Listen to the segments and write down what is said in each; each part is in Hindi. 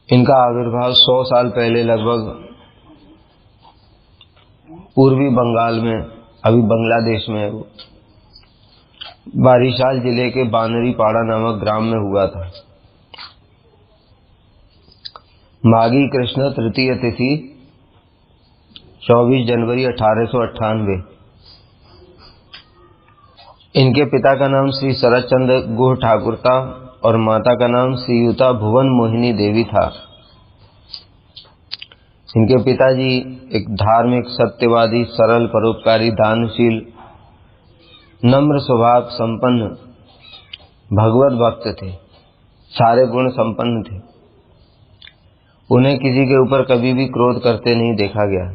इनका आविर्भाव 100 साल पहले लगभग पूर्वी बंगाल में, अभी बांग्लादेश में है वो, बारिशाल जिले के बानरीपाड़ा नामक ग्राम में हुआ था। माघी कृष्ण तृतीय तिथि 24 जनवरी 1898। इनके पिता का नाम श्री शरद चंद्र गुह ठाकुर था और माता का नाम श्रीयुता भुवन मोहिनी देवी था। इनके पिताजी एक धार्मिक, सत्यवादी, सरल, परोपकारी, दानशील, नम्र स्वभाव संपन्न भगवत भक्त थे। सारे गुण संपन्न थे। उन्हें किसी के ऊपर कभी भी क्रोध करते नहीं देखा गया।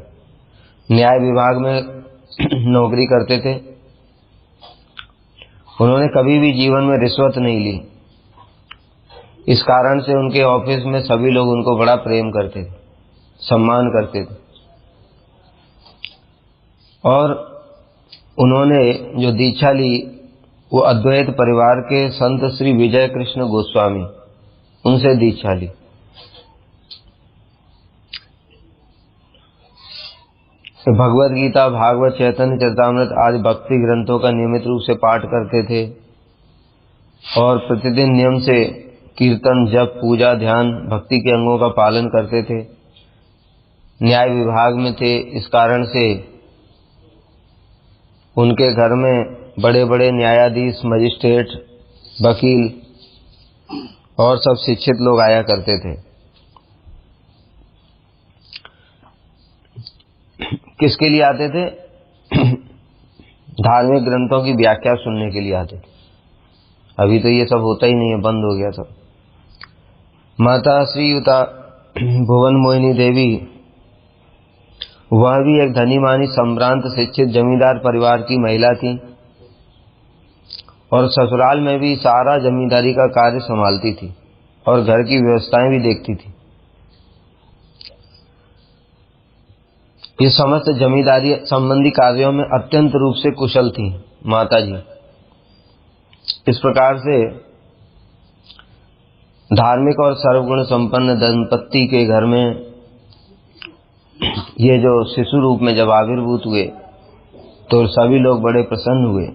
न्याय विभाग में नौकरी करते थे। उन्होंने कभी भी जीवन में रिश्वत नहीं ली। इस कारण से उनके ऑफिस में सभी लोग उनको बड़ा प्रेम करते थे, सम्मान करते थे। और उन्होंने जो दीक्षा ली वो अद्वैत परिवार के संत श्री विजय कृष्ण गोस्वामी, उनसे दीक्षा ली। भगवत गीता, भागवत, चैतन्य चरितामृत आदि भक्ति ग्रंथों का नियमित रूप से पाठ करते थे और प्रतिदिन नियम से कीर्तन, जप, पूजा, ध्यान, भक्ति के अंगों का पालन करते थे। न्याय विभाग में थे, इस कारण से उनके घर में बड़े बड़े न्यायाधीश, मजिस्ट्रेट, वकील और सब शिक्षित लोग आया करते थे। किसके लिए आते थे? धार्मिक ग्रंथों की व्याख्या सुनने के लिए आते थे। अभी तो ये सब होता ही नहीं है, बंद हो गया सब। माता श्रीयुता भुवन मोहिनी देवी, वह भी एक धनी मानी, संभ्रांत, शिक्षित, जमींदार परिवार की महिला थी और ससुराल में भी सारा जमींदारी का कार्य संभालती थी और घर की व्यवस्थाएं भी देखती थी। ये समस्त जमींदारी संबंधी कार्यों में अत्यंत रूप से कुशल थी माता जी। इस प्रकार से धार्मिक और सर्वगुण संपन्न दंपत्ति के घर में ये जो शिशु रूप में जब आविर्भूत हुए तो सभी लोग बड़े प्रसन्न हुए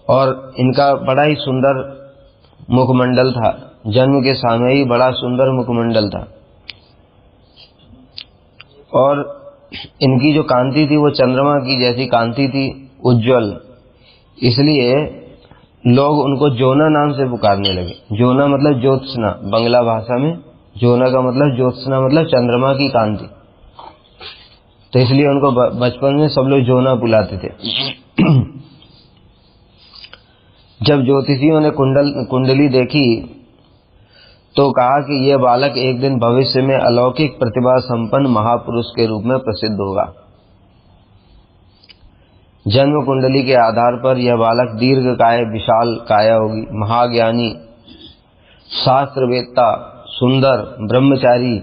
और इनका बड़ा ही सुंदर मुखमंडल था। जन्म के समय ही बड़ा सुंदर मुखमंडल था और इनकी जो कांति थी वो चंद्रमा की जैसी कांति थी, उज्जवल। इसलिए लोग उनको जोना नाम से पुकारने लगे। जोना मतलब ज्योत्सना, बंगला भाषा में जोना का मतलब ज्योत्सना, मतलब चंद्रमा की कांति। तो इसलिए उनको बचपन में सब लोग जोना बुलाते थे। जब ज्योतिषियों ने कुंडली देखी तो कहा कि यह बालक एक दिन भविष्य में अलौकिक प्रतिभा संपन्न महापुरुष के रूप में प्रसिद्ध होगा। जन्म कुंडली के आधार पर यह बालक दीर्घकाय, विशाल काया होगी, महाज्ञानी, शास्त्रवेत्ता, सुंदर, ब्रह्मचारी,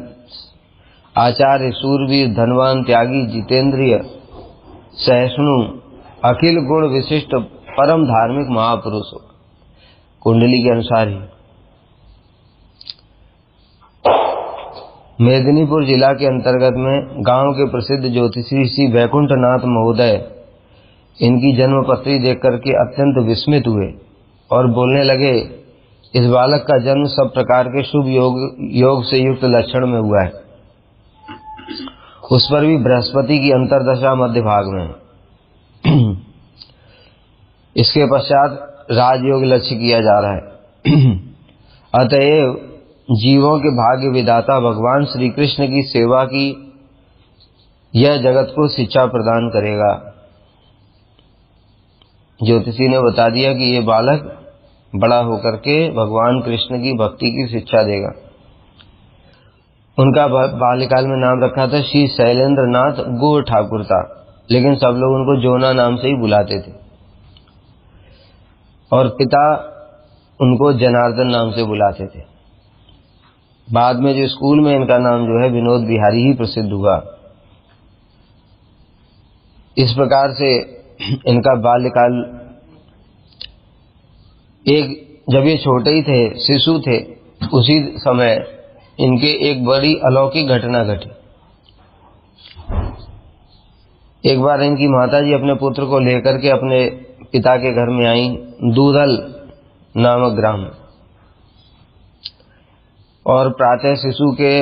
आचार्य, शूरवीर, धनवान, त्यागी, जितेंद्रिय, सहिष्णु, अखिल गुण विशिष्ट, परम धार्मिक महापुरुष होगा, कुंडली के अनुसार ही। मेदिनीपुर जिला के अंतर्गत में गांव के प्रसिद्ध ज्योतिषी श्री वैकुंठनाथ महोदय इनकी जन्म पत्री देख करके अत्यंत विस्मित हुए और बोलने लगे, इस बालक का जन्म सब प्रकार के शुभ योग से युक्त लक्षण में हुआ है, उस पर भी बृहस्पति की अंतर्दशा मध्य भाग में। इसके पश्चात राजयोग लक्ष्य किया जा रहा है। अतएव जीवों के भाग्य विधाता भगवान श्री कृष्ण की सेवा की यह जगत को शिक्षा प्रदान करेगा। ज्योतिषी ने बता दिया कि ये बालक बड़ा होकर के भगवान कृष्ण की भक्ति की शिक्षा देगा। उनका बाल्यकाल में नाम रखा था श्री शैलेंद्र नाथ गुह ठाकुर था, लेकिन सब लोग उनको जोना नाम से ही बुलाते थे और पिता उनको जनार्दन नाम से बुलाते थे। बाद में जो स्कूल में इनका नाम जो है विनोद बिहारी ही प्रसिद्ध हुआ। इस प्रकार से इनका बाल्यकाल, जब ये छोटे ही थे, शिशु थे, उसी समय इनके एक बड़ी अलौकिक घटना घटी। एक बार इनकी माता जी अपने पुत्र को लेकर के अपने पिता के घर में आई, दूधल नामक ग्राम, और प्रातः शिशु के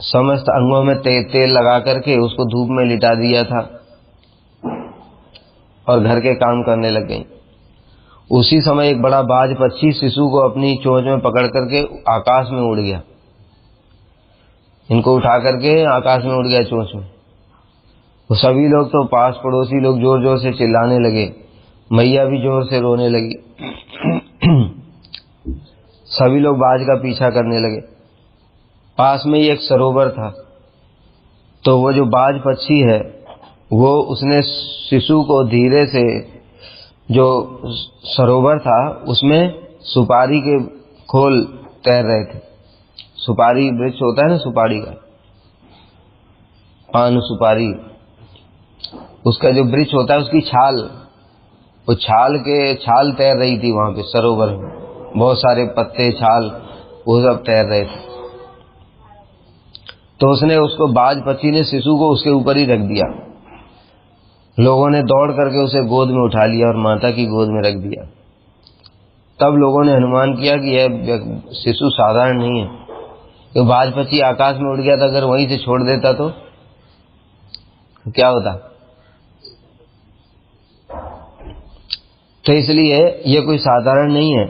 समस्त अंगों में तेल लगा करके उसको धूप में लिटा दिया था और घर के काम करने लग गई। उसी समय एक बड़ा बाज पक्षी शिशु को अपनी चोंच में पकड़ करके आकाश में उड़ गया। इनको उठा करके आकाश में उड़ गया चोंच में। तो सभी लोग, तो पास पड़ोसी लोग जोर जोर से चिल्लाने लगे, मैया भी जोर से रोने लगी। सभी लोग बाज का पीछा करने लगे। पास में ही एक सरोवर था, तो वो जो बाज पक्षी है वो उसने शिशु को धीरे से, जो सरोवर था उसमें सुपारी के खोल तैर रहे थे। सुपारी वृक्ष होता है ना, सुपारी का, पान सुपारी, उसका जो वृक्ष होता है उसकी छाल, वो छाल तैर रही थी वहां पे सरोवर में। बहुत सारे पत्ते, छाल, वो सब तैर रहे थे। तो उसने उसको, बाज पक्षी ने शिशु को उसके ऊपर ही रख दिया। लोगों ने दौड़ करके उसे गोद में उठा लिया और माता की गोद में रख दिया। तब लोगों ने अनुमान किया कि यह शिशु साधारण नहीं है, तो बाज पक्षी आकाश में उड़ गया था, अगर वहीं से छोड़ देता तो क्या होता। तो इसलिए यह कोई साधारण नहीं है,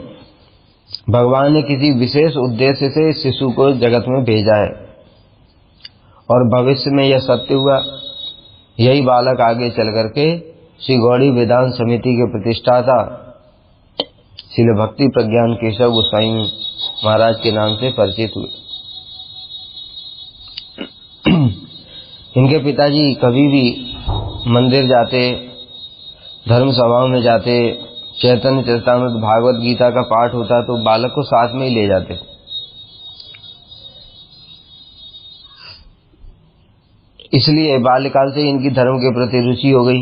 भगवान ने किसी विशेष उद्देश्य से इस शिशु को जगत में भेजा है और भविष्य में यह सत्य हुआ। यही बालक आगे चल करके श्री गौड़ी वेदांत समिति के प्रतिष्ठाता श्रील भक्ति प्रज्ञान केशव गोस्वामी महाराज के नाम से परिचित हुए। इनके पिताजी कभी भी मंदिर जाते, धर्म सभाओं में जाते, चैतन्य चरितामृत भागवत गीता का पाठ होता तो बालक को साथ में ही ले जाते। इसलिए बाल्यकाल से इनकी धर्म के प्रति रुचि हो गई।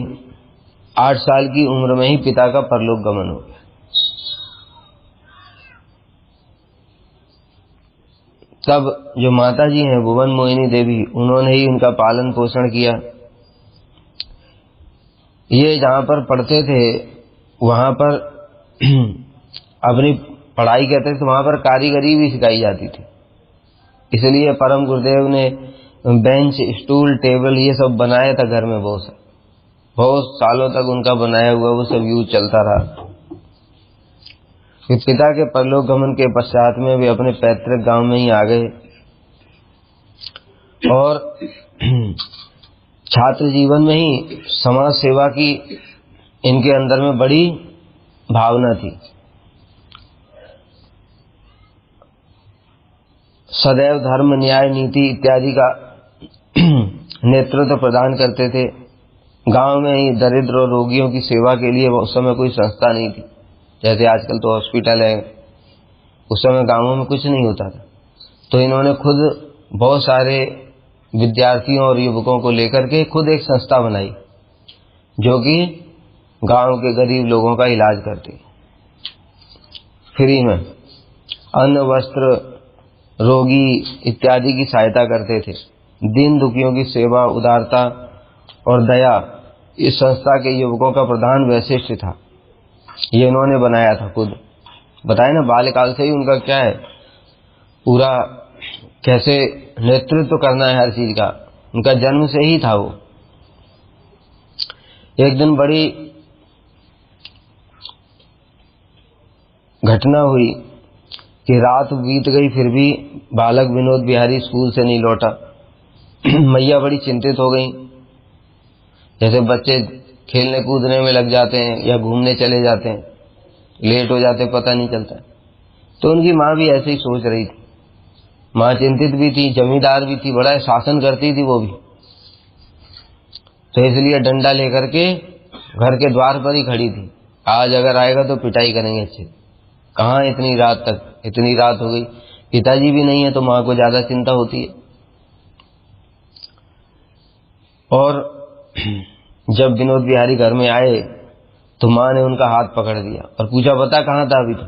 8 साल की उम्र में ही पिता का परलोक गमन हो गया। तब जो माता जी हैं भुवन मोहिनी देवी, उन्होंने ही उनका पालन पोषण किया। ये जहाँ पर पढ़ते थे वहाँ पर अपनी पढ़ाई करते थे, तो वहाँ पर कारीगरी भी सिखाई जाती थी। इसलिए परम गुरुदेव ने बेंच, स्टूल, टेबल ये सब बनाया था घर में। बहुत सालों तक उनका बनाया हुआ वो सब यूज चलता रहा। फिर पिता के परलोक गमन के पश्चात में वे अपने पैतृक गांव में ही आ गए और छात्र जीवन में ही समाज सेवा की इनके अंदर में बड़ी भावना थी। सदैव धर्म, न्याय, नीति इत्यादि का नेतृत्व प्रदान करते थे। गांव में ही दरिद्र और रोगियों की सेवा के लिए उस समय कोई संस्था नहीं थी, जैसे आजकल तो हॉस्पिटल है। उस समय गांवों में कुछ नहीं होता था, तो इन्होंने खुद बहुत सारे विद्यार्थियों और युवकों को लेकर के खुद एक संस्था बनाई, जो कि गांव के गरीब लोगों का इलाज करती, फ्री में अन्न, वस्त्र, रोगी इत्यादि की सहायता करते थे। दीन दुखियों की सेवा, उदारता और दया इस संस्था के युवकों का प्रधान वैशिष्ट्य था। ये इन्होंने बनाया था खुद। बताया ना, बाल्यकाल से ही उनका क्या है, पूरा कैसे नेतृत्व करना है हर चीज का, उनका जन्म से ही था वो। एक दिन बड़ी घटना हुई कि रात बीत गई, फिर भी बालक विनोद बिहारी स्कूल से नहीं लौटा। मैया बड़ी चिंतित हो गई। जैसे बच्चे खेलने कूदने में लग जाते हैं या घूमने चले जाते हैं, लेट हो जाते पता नहीं चलता, तो उनकी माँ भी ऐसे ही सोच रही थी। माँ चिंतित भी थी, जमींदार भी थी, बड़ा शासन करती थी वो भी, तो इसलिए डंडा लेकर के घर के द्वार पर ही खड़ी थी। आज अगर आएगा तो पिटाई करेंगे अच्छे। कहाँ इतनी रात तक, इतनी रात हो गई, पिताजी भी नहीं है तो माँ को ज्यादा चिंता होती है। और जब विनोद बिहारी घर में आए तो माँ ने उनका हाथ पकड़ दिया और पूछा, बता कहाँ था अभी तो।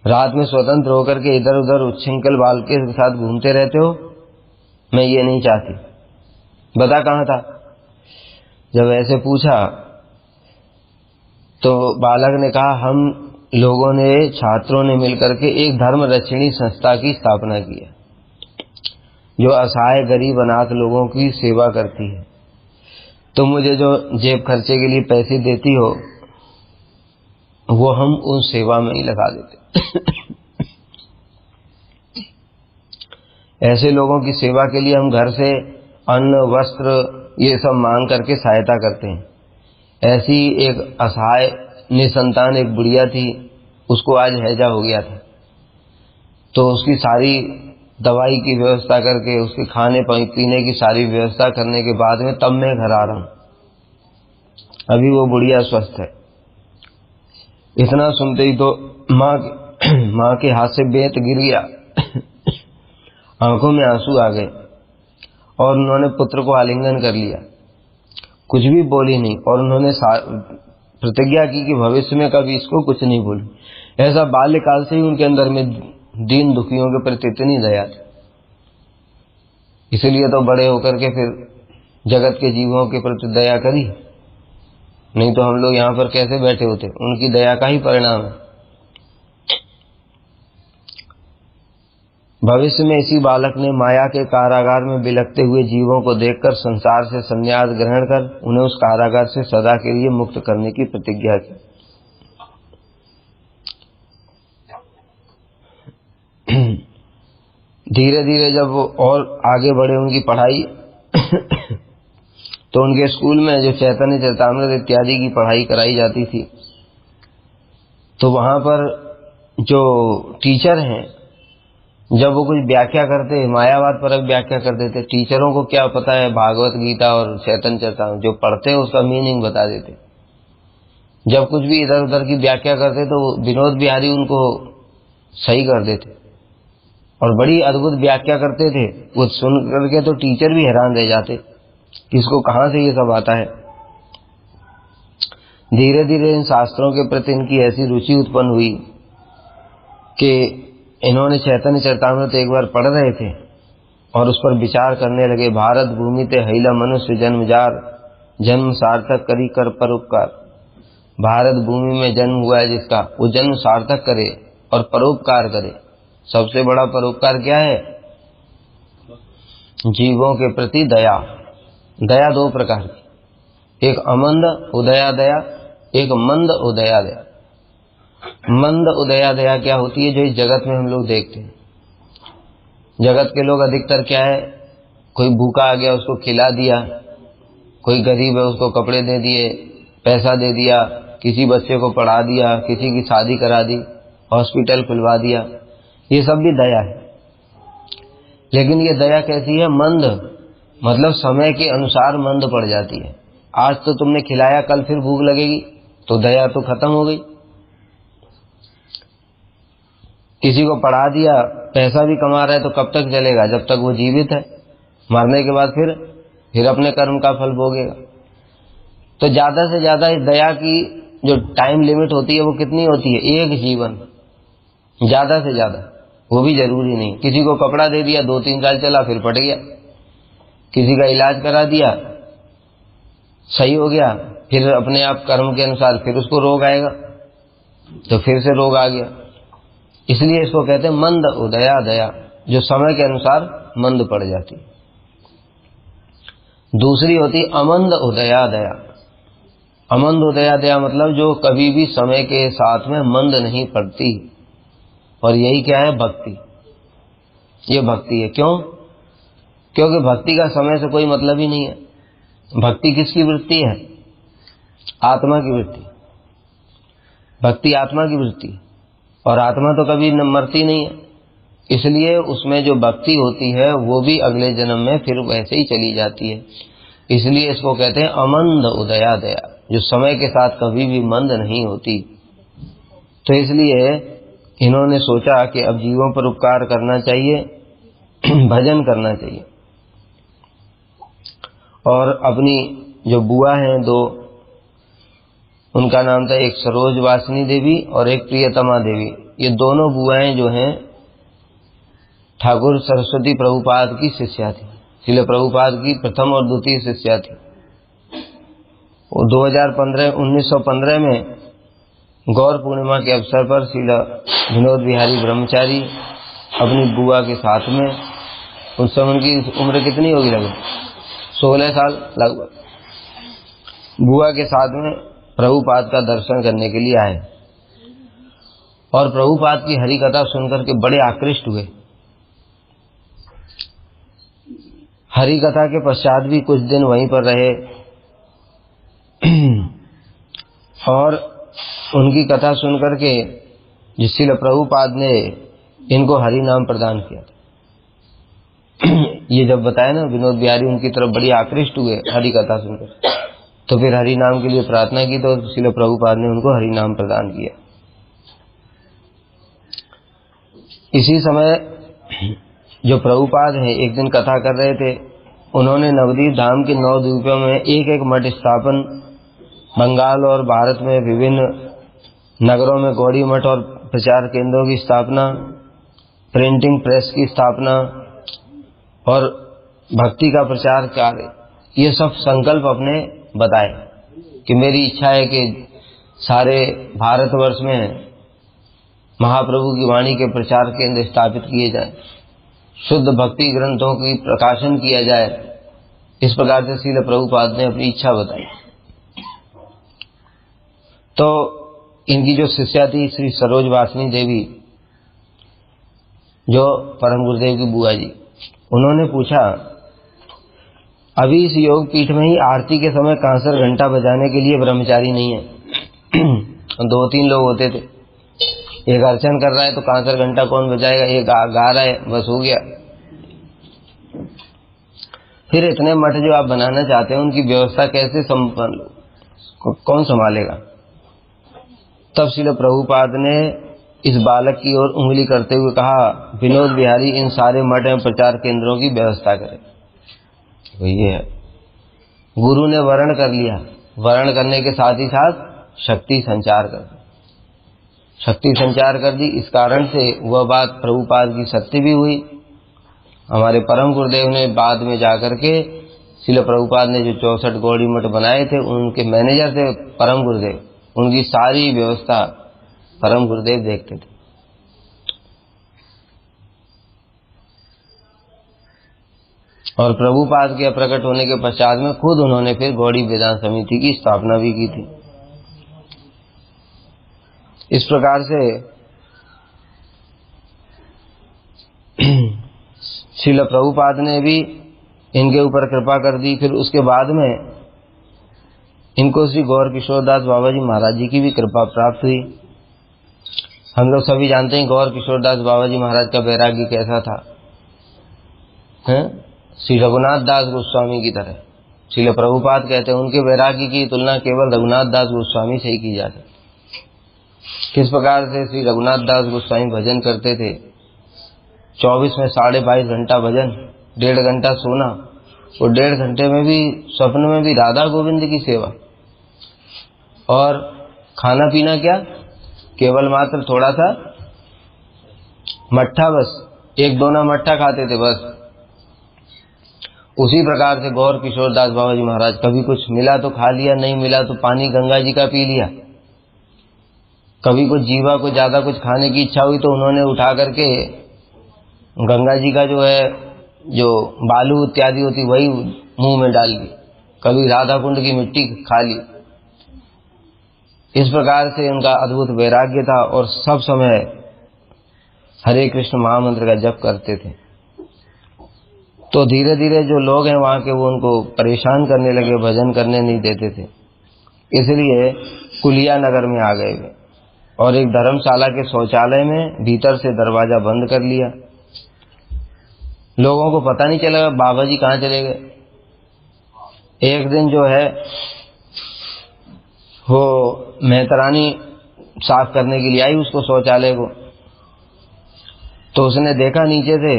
रात में स्वतंत्र होकर के इधर उधर उच्छृंखल बाल के साथ घूमते रहते हो, मैं ये नहीं चाहती। बता कहाँ था? जब ऐसे पूछा तो बालक ने कहा, हम लोगों ने, छात्रों ने मिलकर के एक धर्म रक्षणी संस्था की स्थापना की है जो असहाय गरीब अनाथ लोगों की सेवा करती है। तो मुझे जो जेब खर्चे के लिए पैसे देती हो वो हम उन सेवा में ही लगा देते। ऐसे लोगों की सेवा के लिए हम घर से अन्न वस्त्र ये सब मांग करके सहायता करते हैं। ऐसी एक असहाय निसंतान एक बुढ़िया थी, उसको आज हैजा हो गया था, तो उसकी सारी दवाई की व्यवस्था करके उसके खाने पीने की सारी व्यवस्था करने के बाद में तब मैं घर आ रहा हूँ। अभी वो बुढ़िया स्वस्थ है। इतना सुनते ही तो माँ के हाथ से बेत गिर गया, आंखों में आंसू आ गए और उन्होंने पुत्र को आलिंगन कर लिया, कुछ भी बोली नहीं, और उन्होंने प्रतिज्ञा की कि भविष्य में कभी इसको कुछ नहीं बोली। ऐसा बाल्यकाल से ही उनके अंदर में दीन दुखियों के प्रति इतनी दया थी। इसलिए तो बड़े होकर के फिर जगत के जीवों के प्रति दया करी, नहीं तो हम लोग यहाँ पर कैसे बैठे होते। उनकी दया का ही परिणाम है। भविष्य में इसी बालक ने माया के कारागार में बिलखते हुए जीवों को देखकर संसार से संन्यास ग्रहण कर उन्हें उस कारागार से सदा के लिए मुक्त करने की प्रतिज्ञा की। धीरे धीरे जब वो और आगे बढ़े उनकी पढ़ाई तो उनके स्कूल में जो चैतन्य चरितामृत इत्यादि की पढ़ाई कराई जाती थी, तो वहां पर जो टीचर हैं जब वो कुछ व्याख्या करते, मायावाद परक व्याख्या कर देते। टीचरों को क्या पता है भागवत गीता और चैतन्य चरितामृत, जो पढ़ते हैं उसका मीनिंग बता देते। जब कुछ भी इधर उधर की व्याख्या करते तो विनोद बिहारी उनको सही कर देते और बड़ी अद्भुत व्याख्या करते थे। वो सुन करके तो टीचर भी हैरान रह जाते कि इसको कहाँ से ये सब आता है। धीरे धीरे इन शास्त्रों के प्रति इनकी ऐसी रुचि उत्पन्न हुई कि इन्होंने चैतन्य चरितामृत एक बार पढ़ रहे थे और उस पर विचार करने लगे। भारत भूमि ते हैला मनुष्य जन्मजार, जन्म सार्थक करी कर परोपकार। भारत भूमि में जन्म हुआ है जिसका, वो जन्म सार्थक करे और परोपकार करे। सबसे बड़ा परोपकार क्या है? जीवों के प्रति दया। दया दो प्रकार की, एक अमंद उदया दया, एक मंद उदया दया। मंद उदया दया क्या होती है? जो इस जगत में हम लोग देखते हैं। जगत के लोग अधिकतर क्या है, कोई भूखा आ गया उसको खिला दिया, कोई गरीब है उसको कपड़े दे दिए, पैसा दे दिया, किसी बच्चे को पढ़ा दिया, किसी की शादी करा दी, हॉस्पिटल खुलवा दिया, ये सब भी दया है। लेकिन ये दया कैसी है? मंद, मतलब समय के अनुसार मंद पड़ जाती है। आज तो तुमने खिलाया, कल फिर भूख लगेगी तो दया तो खत्म हो गई। किसी को पढ़ा दिया, पैसा भी कमा रहा है तो कब तक चलेगा? जब तक वो जीवित है। मरने के बाद फिर अपने कर्म का फल भोगेगा। तो ज्यादा से ज्यादा इस दया की जो टाइम लिमिट होती है वो कितनी होती है? एक जीवन, ज्यादा से ज्यादा, वो भी जरूरी नहीं। किसी को कपड़ा दे दिया, 2-3 साल चला फिर फट गया। किसी का इलाज करा दिया, सही हो गया, फिर अपने आप कर्म के अनुसार फिर उसको रोग आएगा तो फिर से रोग आ गया। इसलिए इसको कहते हैं मंद उदया दया, जो समय के अनुसार मंद पड़ जाती। दूसरी होती अमंद उदया दया। अमंद उदया दया मतलब जो कभी भी समय के साथ में मंद नहीं पड़ती। और यही क्या है? भक्ति। ये भक्ति है। क्यों? क्योंकि भक्ति का समय से कोई मतलब ही नहीं है। भक्ति किसकी वृत्ति है? आत्मा की वृत्ति। भक्ति आत्मा की वृत्ति, और आत्मा तो कभी मरती नहीं है। इसलिए उसमें जो भक्ति होती है वो भी अगले जन्म में फिर वैसे ही चली जाती है। इसलिए इसको कहते हैं अमंद उदया दया, जो समय के साथ कभी भी मंद नहीं होती। तो इसलिए इन्होंने सोचा कि अब जीवों पर उपकार करना चाहिए, भजन करना चाहिए। और अपनी जो बुआ हैं 2, उनका नाम था, एक सरोजवासिनी देवी और एक प्रियतमा देवी। ये दोनों बुआएं जो हैं ठाकुर सरस्वती प्रभुपाद की शिष्या थी, श्रील प्रभुपाद की प्रथम और द्वितीय शिष्या थी। वो 1915 में गौर पूर्णिमा के अवसर पर श्रील विनोद बिहारी ब्रह्मचारी अपनी बुआ के साथ में, उस समय उनकी उम्र कितनी होगी, लगभग 16 साल लगभग, बुआ के साथ में प्रभुपाद का दर्शन करने के लिए आए और प्रभुपाद की हरि कथा सुनकर के बड़े आकृष्ट हुए। हरि कथा के पश्चात भी कुछ दिन वहीं पर रहे और उनकी कथा सुनकर के जिससे प्रभुपाद ने इनको हरि नाम प्रदान किया। ये जब बताया ना, विनोद बिहारी उनकी तरफ बड़ी आकृष्ट हुए हरि कथा सुनकर, तो फिर हरि नाम के लिए प्रार्थना की तो श्रील प्रभुपाद ने उनको हरि नाम प्रदान किया। इसी समय जो प्रभुपाद हैं एक दिन कथा कर रहे थे, उन्होंने नवदीप धाम के 9 द्वीपों में एक एक मठ स्थापन, बंगाल और भारत में विभिन्न नगरों में गौड़ी मठ और प्रचार केंद्रों की स्थापना, प्रिंटिंग प्रेस की स्थापना और भक्ति का प्रचार कार्य, ये सब संकल्प अपने बताए कि मेरी इच्छा है कि सारे भारतवर्ष में महाप्रभु की वाणी के प्रचार केंद्र स्थापित किए जाए, शुद्ध भक्ति ग्रंथों की प्रकाशन किया जाए। इस प्रकार से श्रील प्रभुपाद ने अपनी इच्छा बताई। तो इनकी जो शिष्या थी श्री सरोज वासनी देवी, जो परम गुरुदेव की बुआ जी, उन्होंने पूछा, अभी इस योग पीठ में ही आरती के समय कांसर घंटा बजाने के लिए ब्रह्मचारी नहीं है। 2-3 लोग होते थे, एक अर्चन कर रहा है तो कांसर घंटा कौन बजाएगा, एक गा रहा है, बस हो गया। फिर इतने मठ जो आप बनाना चाहते हैं उनकी व्यवस्था कैसे कौन संभालेगा। तब श्रील प्रभुपाद ने इस बालक की ओर उंगली करते हुए कहा, विनोद बिहारी इन सारे मठ एवं प्रचार केंद्रों की व्यवस्था करे। तो ये है, गुरु ने वर्ण कर लिया, वर्ण करने के साथ ही साथ शक्ति संचार कर दी, शक्ति संचार कर दी। इस कारण से वह बात प्रभुपाद की सत्य भी हुई। हमारे परम गुरुदेव ने बाद में जाकर के श्रील प्रभुपाद ने जो 64 गौड़ी मठ बनाए थे, उनके मैनेजर थे परम गुरुदेव, उनकी सारी व्यवस्था परम गुरुदेव देखते थे। और प्रभुपाद के प्रकट होने के पश्चात में खुद उन्होंने फिर गौड़ी वेदांत समिति की स्थापना भी की थी। इस प्रकार से श्रील प्रभुपाद ने भी इनके ऊपर कृपा कर दी। फिर उसके बाद में इनको श्री गौर किशोरदास बाबा जी महाराज जी की भी कृपा प्राप्त हुई। हम लोग सभी जानते हैं गौर किशोरदास बाबा जी महाराज का वैराग्य कैसा था, हैं? श्री रघुनाथ दास गोस्वामी की तरह। श्रील प्रभुपाद कहते हैं उनके वैराग्य की तुलना केवल रघुनाथ दास गोस्वामी से ही की जा सकती। किस प्रकार से श्री रघुनाथ दास गोस्वामी भजन करते थे, 24 में 22.5 घंटा भजन, 1.5 घंटा सोना, और 1.5 घंटे में भी स्वप्न में भी राधा गोविंद की सेवा, और खाना पीना क्या, केवल मात्र थोड़ा सा मट्ठा, बस 1-2 मट्ठा खाते थे बस। उसी प्रकार से गौर किशोरदास बाबा जी महाराज, कभी कुछ मिला तो खा लिया, नहीं मिला तो पानी गंगा जी का पी लिया। कभी कुछ जीवा को ज्यादा कुछ खाने की इच्छा हुई तो उन्होंने उठा करके गंगा जी का जो है, जो बालू इत्यादि होती, वही मुंह में डाल ली। कभी राधा कुंड की मिट्टी खा ली। इस प्रकार से उनका अद्भुत वैराग्य था और सब समय हरे कृष्ण महामंत्र का जप करते थे। तो धीरे धीरे जो लोग हैं वहां के, वो उनको परेशान करने लगे, भजन करने नहीं देते थे। इसलिए कुलिया नगर में आ गए वे और एक धर्मशाला के शौचालय में भीतर से दरवाजा बंद कर लिया। लोगों को पता नहीं चला बाबा जी कहाँ चले गए। एक दिन जो है वो मेहतरानी साफ करने के लिए आई उसको शौचालय को, तो उसने देखा नीचे से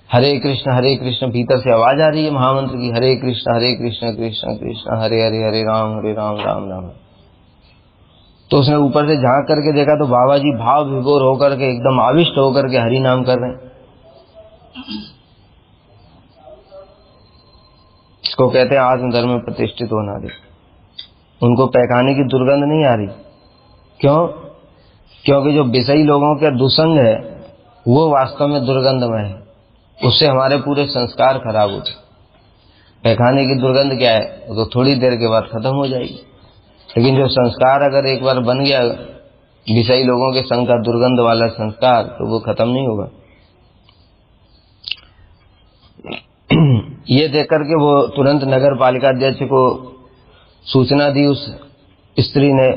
हरे कृष्ण भीतर से आवाज आ रही है महामंत्र की, हरे कृष्ण कृष्ण कृष्ण हरे हरे, हरे राम राम राम। तो उसने ऊपर से झांक करके देखा तो बाबा जी भाव विभोर होकर के एकदम आविष्ट होकर के हरि नाम कर रहे हैं। इसको कहते हैं आत्मधर्म में प्रतिष्ठित होना। दे उनको पैखाने की दुर्गंध नहीं आ रही। क्यों? क्योंकि जो विषयी लोगों का दुसंग है वो वास्तव में दुर्गंधमय है, उससे हमारे पूरे संस्कार खराब होते। पैखाने की दुर्गंध क्या है? वो तो थोड़ी देर के बाद खत्म हो जाएगी, लेकिन जो संस्कार अगर एक बार बन गया विषयी लोगों के संग का दुर्गंध वाला संस्कार, तो वो खत्म नहीं होगा। ये देख करके वो तुरंत नगर पालिका अध्यक्ष को सूचना दी। उस स्त्री ने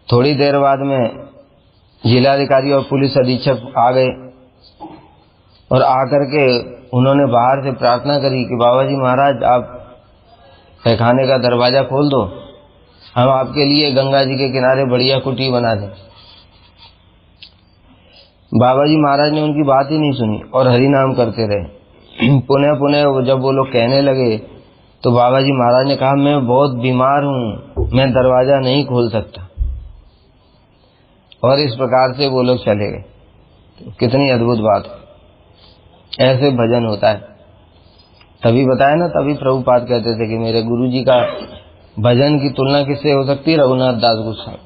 थोड़ी देर बाद में जिलाधिकारी और पुलिस अधीक्षक आ गए और आकर के उन्होंने बाहर से प्रार्थना करी कि बाबा जी महाराज आप पैखाने का दरवाजा खोल दो, हम आपके लिए गंगा जी के किनारे बढ़िया कुटी बना दें। बाबा जी महाराज ने उनकी बात ही नहीं सुनी और हरि नाम करते रहे। पुनः पुनः जब वो लोग कहने लगे तो बाबा जी महाराज ने कहा मैं बहुत बीमार हूं, मैं दरवाजा नहीं खोल सकता। और इस प्रकार से वो लोग चले गए। तो कितनी अद्भुत बात है। ऐसे भजन होता है। तभी बताया ना, तभी प्रभुपाद कहते थे कि मेरे गुरु जी का भजन की तुलना किससे हो सकती है? रघुनाथ दास गोस्वामी।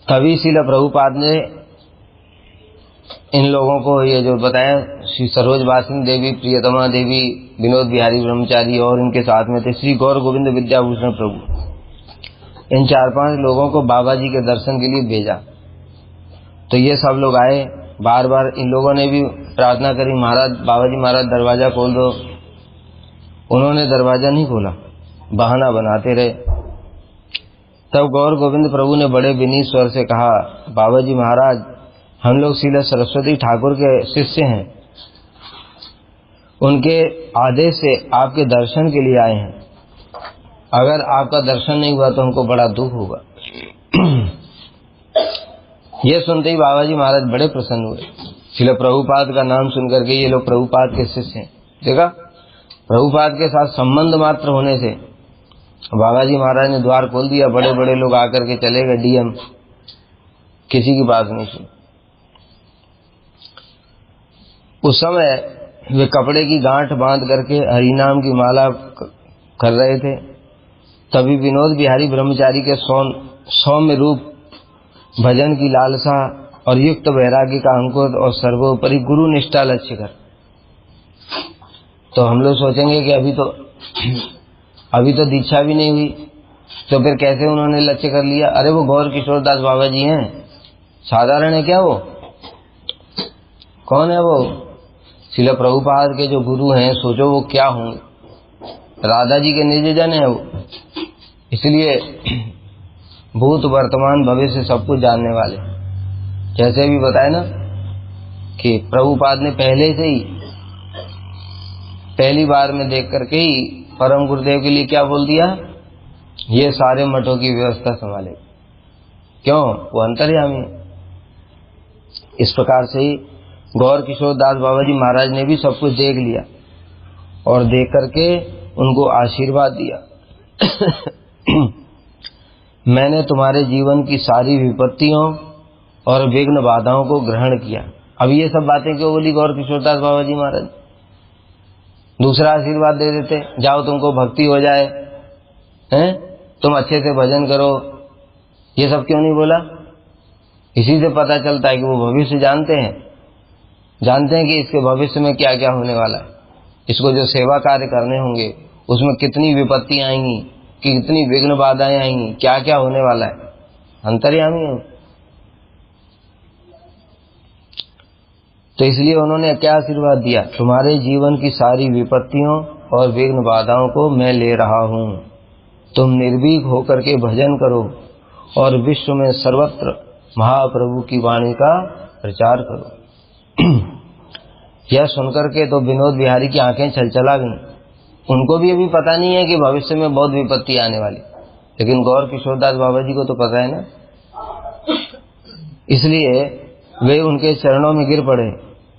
तभी श्रील प्रभुपाद ने इन लोगों को ये जो बताया, श्री सरोजवासिनी देवी, प्रियतमा देवी, विनोद बिहारी ब्रह्मचारी और इनके साथ में थे श्री गौर गोविंद विद्याभूषण प्रभु, इन 4-5 लोगों को बाबा जी के दर्शन के लिए भेजा। तो ये सब लोग आए। बार बार इन लोगों ने भी प्रार्थना करी, महाराज बाबा जी महाराज दरवाजा खोल दो। उन्होंने दरवाजा नहीं खोला, बहाना बनाते रहे। तब गौर गोविंद प्रभु ने बड़े विनीत स्वर से कहा, बाबा जी महाराज हम लोग श्रील सरस्वती ठाकुर के शिष्य हैं, उनके आदेश से आपके दर्शन के लिए आए हैं। अगर आपका दर्शन नहीं हुआ तो हमको बड़ा दुख होगा। ये सुनते ही बाबा जी महाराज बड़े प्रसन्न हुए। श्रील प्रभुपाद का नाम सुनकर के ये लोग प्रभुपाद के शिष्य हैं। देखा, प्रभुपाद के साथ संबंध मात्र होने से बाबा जी महाराज ने द्वार खोल दिया। बड़े बड़े लोग आकर के चले गए, डीएम, किसी की बात नहीं सुनी। उस समय वे कपड़े की गांठ बांध करके हरिनाम की माला कर रहे थे। तभी विनोद बिहारी ब्रह्मचारी के सौम्य रूप, भजन की लालसा और युक्त वैराग्य का अंकुर और सर्वोपरि गुरु निष्ठा लक्ष्य कर। तो हम लोग सोचेंगे कि अभी तो दीक्षा भी नहीं हुई, तो फिर कैसे उन्होंने लक्ष्य कर लिया? अरे वो गौर किशोर दास बाबा जी हैं, साधारण है क्या? वो कौन है? वो श्रील प्रभुपाद के जो गुरु हैं। सोचो वो क्या होंगे, राधा जी के निज जन है वो। इसलिए भूत वर्तमान भविष्य सब कुछ जानने वाले। जैसे भी बताए ना कि प्रभुपाद ने पहले से ही पहली बार में देख करके ही परम गुरुदेव के लिए क्या बोल दिया? ये सारे मठों की व्यवस्था संभाले। क्यों? वो अंतर्यामी है। इस प्रकार से ही गौर किशोर दास बाबा जी महाराज ने भी सब कुछ देख लिया और देख करके उनको आशीर्वाद दिया। मैंने तुम्हारे जीवन की सारी विपत्तियों और विघ्न बाधाओं को ग्रहण किया। अब ये सब बातें क्यों बोली गौर किशोर दास बाबा जी महाराज? दूसरा आशीर्वाद दे देते, जाओ तुमको भक्ति हो जाए, हैं, तुम अच्छे से भजन करो। ये सब क्यों नहीं बोला? इसी से पता चलता है कि वो भविष्य जानते हैं कि इसके भविष्य में क्या क्या होने वाला है। इसको जो सेवा कार्य करने होंगे उसमें कितनी विपत्ति आएंगी, कितनी विघ्न बाधाएं आएंगी, क्या क्या होने वाला है। अंतर्यामी है। तो इसलिए उन्होंने क्या आशीर्वाद दिया? तुम्हारे जीवन की सारी विपत्तियों और विघ्न बाधाओं को मैं ले रहा हूं, तुम निर्भीक होकर के भजन करो और विश्व में सर्वत्र महाप्रभु की वाणी का प्रचार करो। यह सुनकर के तो विनोद बिहारी की आंखें छलछला गईं। उनको भी अभी पता नहीं है कि भविष्य में बहुत विपत्ति आने वाली, लेकिन गौर किशोर दास बाबा जी को तो पता है ना। इसलिए वे उनके चरणों में गिर पड़े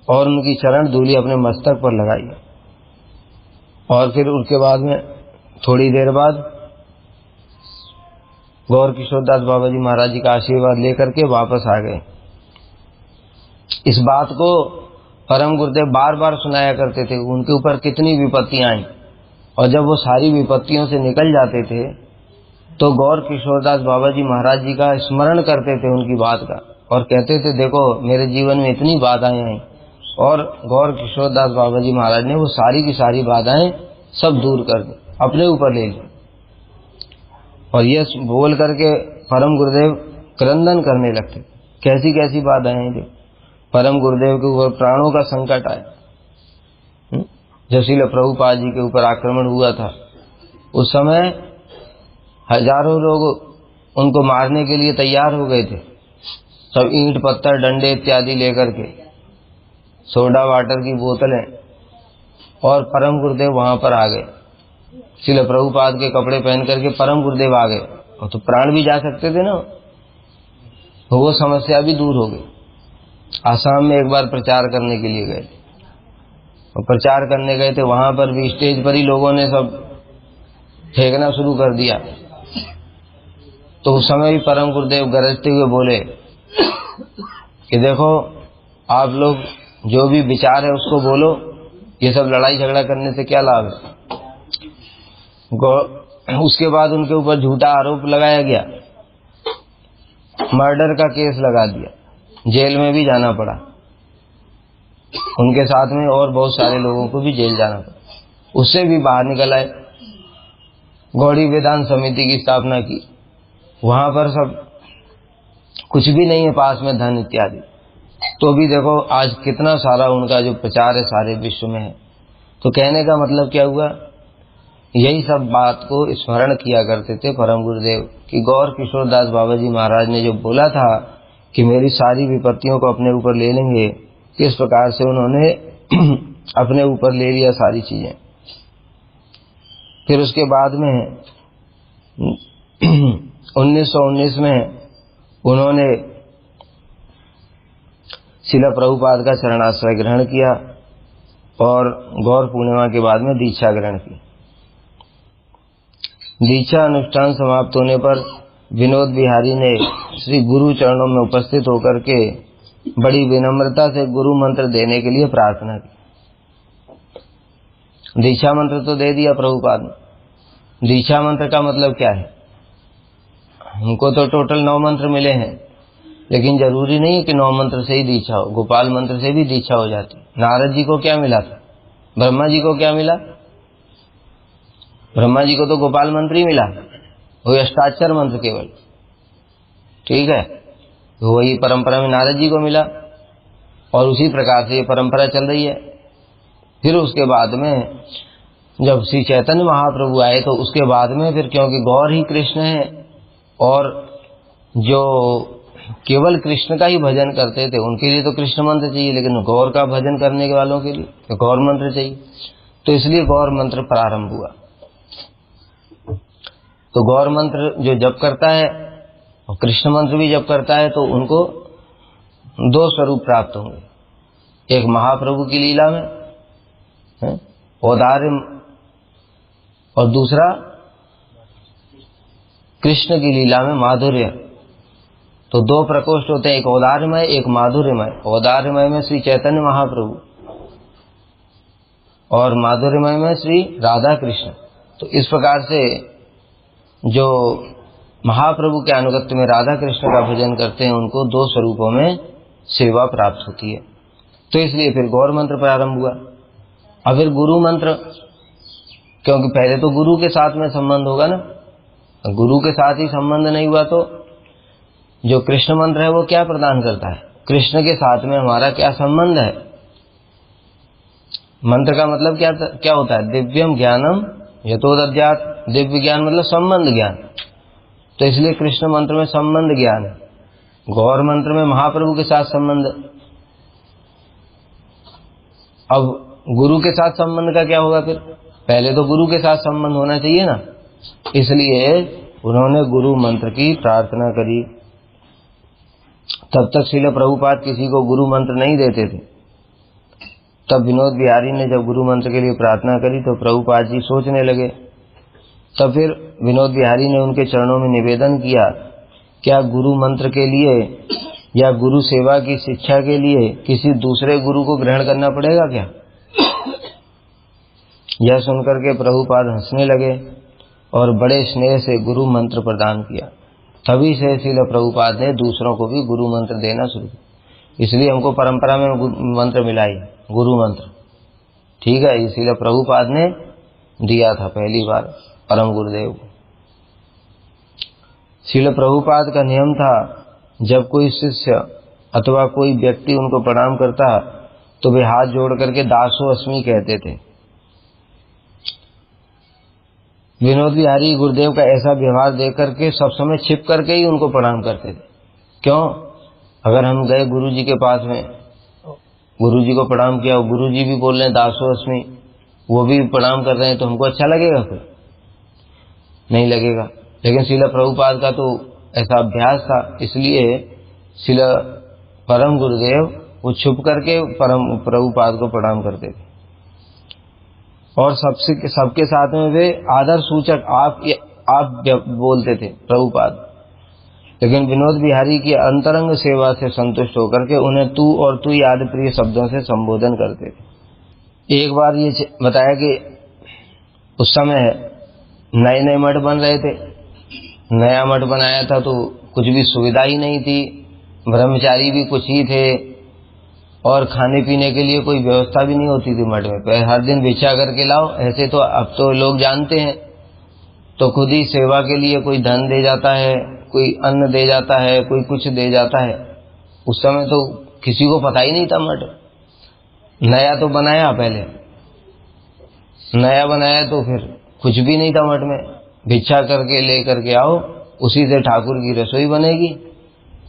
और उनकी चरण धूलि अपने मस्तक पर लगाई। और फिर उसके बाद में थोड़ी देर बाद गौर किशोरदास बाबा जी महाराज जी का आशीर्वाद लेकर के वापस आ गए। इस बात को परम गुरुदेव बार बार सुनाया करते थे, उनके ऊपर कितनी विपत्तियां आई, और जब वो सारी विपत्तियों से निकल जाते थे तो गौर किशोरदास बाबा जी महाराज जी का स्मरण करते थे उनकी बात का, और कहते थे देखो मेरे जीवन में इतनी बाधाएं आई, और गौर किशोरदास बाबा जी महाराज ने वो सारी की सारी बाधाएं सब दूर कर दी, अपने ऊपर ले ली। और ये बोल करके परम गुरुदेव क्रंदन करने लगते, कैसी कैसी बाधाएं हैं। जो परम गुरुदेव के ऊपर प्राणों का संकट आया, जब श्रील प्रभुपाद जी के ऊपर आक्रमण हुआ था, उस समय हजारों लोग उनको मारने के लिए तैयार हो गए थे, सब ईंट पत्थर डंडे इत्यादि लेकर के, सोडा वाटर की बोतलें, और परम गुरुदेव वहां पर आ गए। श्रील प्रभुपाद के कपड़े पहन करके परम गुरुदेव आ गए, और तो प्राण भी जा सकते थे ना, तो वो समस्या भी दूर हो गई। आसाम में एक बार प्रचार करने के लिए गए, और प्रचार करने गए थे, वहां पर भी स्टेज पर ही लोगों ने सब फेंकना शुरू कर दिया। तो उस समय भी परम गुरुदेव गरजते हुए बोले कि देखो आप लोग जो भी विचार है उसको बोलो, ये सब लड़ाई झगड़ा करने से क्या लाभ है। उसके बाद उनके ऊपर झूठा आरोप लगाया गया, मर्डर का केस लगा दिया, जेल में भी जाना पड़ा, उनके साथ में और बहुत सारे लोगों को भी जेल जाना पड़ा। उससे भी बाहर निकल आए, गौड़ी वेदांत समिति की स्थापना की, वहां पर सब कुछ भी नहीं है पास में धन इत्यादि, तो भी देखो आज कितना सारा उनका जो प्रचार है सारे विश्व में है। तो कहने का मतलब क्या हुआ, यही सब बात को स्मरण किया करते थे परम गुरुदेव कि गौर किशोरदास बाबा जी महाराज ने जो बोला था कि मेरी सारी विपत्तियों को अपने ऊपर ले लेंगे, किस प्रकार से उन्होंने अपने ऊपर ले लिया सारी चीजें। फिर उसके बाद में 1919 में उन्होंने शिला प्रभुपाद का शरणाश्रय ग्रहण किया, और गौर पूर्णिमा के बाद में दीक्षा ग्रहण की। दीक्षा अनुष्ठान समाप्त होने पर विनोद बिहारी ने श्री गुरु चरणों में उपस्थित होकर के बड़ी विनम्रता से गुरु मंत्र देने के लिए प्रार्थना की। दीक्षा मंत्र तो दे दिया प्रभुपाद ने। दीक्षा मंत्र का मतलब क्या है, हमको तो टोटल 9 मंत्र मिले हैं, लेकिन जरूरी नहीं है कि 9 मंत्र से ही दीक्षा हो, गोपाल मंत्र से भी दीक्षा हो जाती। नारद जी को क्या मिला था, ब्रह्मा जी को क्या मिला, ब्रह्मा जी को तो गोपाल मंत्र ही मिला, वही अष्टाक्षर मंत्र केवल, ठीक है, तो वही परंपरा में नारद जी को मिला, और उसी प्रकार से ये परंपरा चल रही है। फिर उसके बाद में जब श्री चैतन्य महाप्रभु आए तो उसके बाद में फिर, क्योंकि गौर ही कृष्ण है, और जो केवल कृष्ण का ही भजन करते थे उनके लिए तो कृष्ण मंत्र चाहिए, लेकिन गौर का भजन करने के वालों के लिए गौर मंत्र चाहिए, तो इसलिए गौर मंत्र प्रारंभ हुआ। तो गौर मंत्र जो जप करता है और कृष्ण मंत्र भी जप करता है, तो उनको 2 स्वरूप प्राप्त होंगे, एक महाप्रभु की लीला में औदार्य, और दूसरा कृष्ण की लीला में माधुर्य। तो 2 प्रकोष्ठ होते हैं, एक औदार्यमय एक माधुर्यमय। औदार्यमय में श्री चैतन्य महाप्रभु और माधुर्यमय में श्री राधा कृष्ण। तो इस प्रकार से जो महाप्रभु के अनुगत्य में राधा कृष्ण का भजन करते हैं उनको 2 स्वरूपों में सेवा प्राप्त होती है। तो इसलिए फिर गौर मंत्र प्रारंभ हुआ। अब फिर गुरु मंत्र, क्योंकि पहले तो गुरु के साथ में संबंध होगा ना, गुरु के साथ ही संबंध नहीं हुआ तो जो कृष्ण मंत्र है वो क्या प्रदान करता है, कृष्ण के साथ में हमारा क्या संबंध है। मंत्र का मतलब क्या होता है, दिव्यम ज्ञानम यतोदध्यात्, दिव्य ज्ञान मतलब संबंध ज्ञान, तो इसलिए कृष्ण मंत्र में संबंध ज्ञान है, गौर मंत्र में महाप्रभु के साथ संबंध। अब गुरु के साथ संबंध का क्या होगा, फिर पहले तो गुरु के साथ संबंध होना चाहिए ना, इसलिए उन्होंने गुरु मंत्र की प्रार्थना करी। तब तक श्रील प्रभुपाद किसी को गुरु मंत्र नहीं देते थे। तब विनोद बिहारी ने जब गुरु मंत्र के लिए प्रार्थना करी तो प्रभुपाद जी सोचने लगे तब फिर विनोद बिहारी ने उनके चरणों में निवेदन किया, क्या गुरु मंत्र के लिए या गुरु सेवा की शिक्षा के लिए किसी दूसरे गुरु को ग्रहण करना पड़ेगा क्या? यह सुनकर के प्रभुपाद हंसने लगे और बड़े स्नेह से गुरु मंत्र प्रदान किया। तभी से श्रील प्रभुपाद ने दूसरों को भी गुरु मंत्र देना शुरू किया। इसलिए हमको परंपरा में मंत्र मिला ही, गुरु मंत्र। ठीक है, इसीलिए प्रभुपाद ने दिया था पहली बार परम गुरुदेव को। श्रील प्रभुपाद का नियम था, जब कोई शिष्य अथवा कोई व्यक्ति उनको प्रणाम करता तो वे हाथ जोड़ करके दासो अस्मि कहते थे। विनोद बिहारी गुरुदेव का ऐसा व्यवहार देख करके सब समय छिप करके ही उनको प्रणाम करते थे। क्यों? अगर हम गए गुरु जी के पास में, गुरु जी को प्रणाम किया, गुरु जी भी बोल रहे हैं दासो अस्मि, वो भी प्रणाम कर रहे हैं, तो हमको अच्छा लगेगा? फिर नहीं लगेगा। लेकिन श्रील प्रभुपाद का तो ऐसा अभ्यास था, इसलिए श्रील परम गुरुदेव वो छुप करके परम प्रभुपाद को प्रणाम करते थे। और सबके साथ में वे आदर सूचक आप बोलते थे प्रभुपाद। लेकिन विनोद बिहारी की अंतरंग सेवा से संतुष्ट होकर के उन्हें तू और तू आदि प्रिय शब्दों से संबोधन करते थे। एक बार ये बताया कि उस समय नए नए मठ बन रहे थे, नया मठ बनाया था तो कुछ भी सुविधा ही नहीं थी, ब्रह्मचारी भी कुछ ही थे और खाने पीने के लिए कोई व्यवस्था भी नहीं होती थी मठ में। हर दिन भिक्षा करके लाओ, ऐसे तो अब तो लोग जानते हैं, तो खुद ही सेवा के लिए कोई धन दे जाता है, कोई अन्न दे जाता है, कोई कुछ दे जाता है। उस समय तो किसी को पता ही नहीं था मठ। नया तो बनाया, पहले नया बनाया तो फिर कुछ भी नहीं था मठ में, भिक्षा करके ले करके आओ, उसी से ठाकुर की रसोई बनेगी,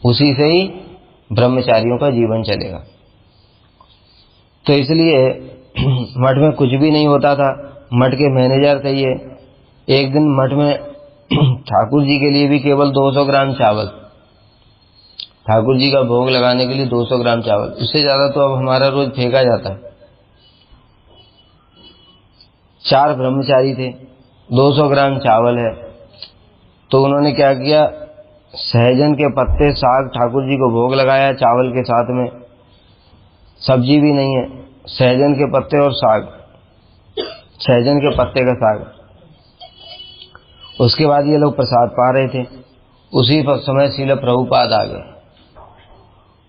उसी से ही ब्रह्मचारियों का जीवन चलेगा। तो इसलिए मठ में कुछ भी नहीं होता था। मठ के मैनेजर थे ये। एक दिन मठ में ठाकुर जी के लिए भी केवल 200 ग्राम चावल, ठाकुर जी का भोग लगाने के लिए 200 ग्राम चावल, इससे ज्यादा तो अब हमारा रोज फेंका जाता है। 4 ब्रह्मचारी थे, 200 ग्राम चावल है, तो उन्होंने क्या किया, सहजन के पत्ते साग ठाकुर जी को भोग लगाया चावल के साथ में। सब्जी भी नहीं है, सहजन के पत्ते और साग, सहजन के पत्ते का साग। उसके बाद ये लोग प्रसाद पा रहे थे। उसी समय श्रील प्रभुपाद आ गए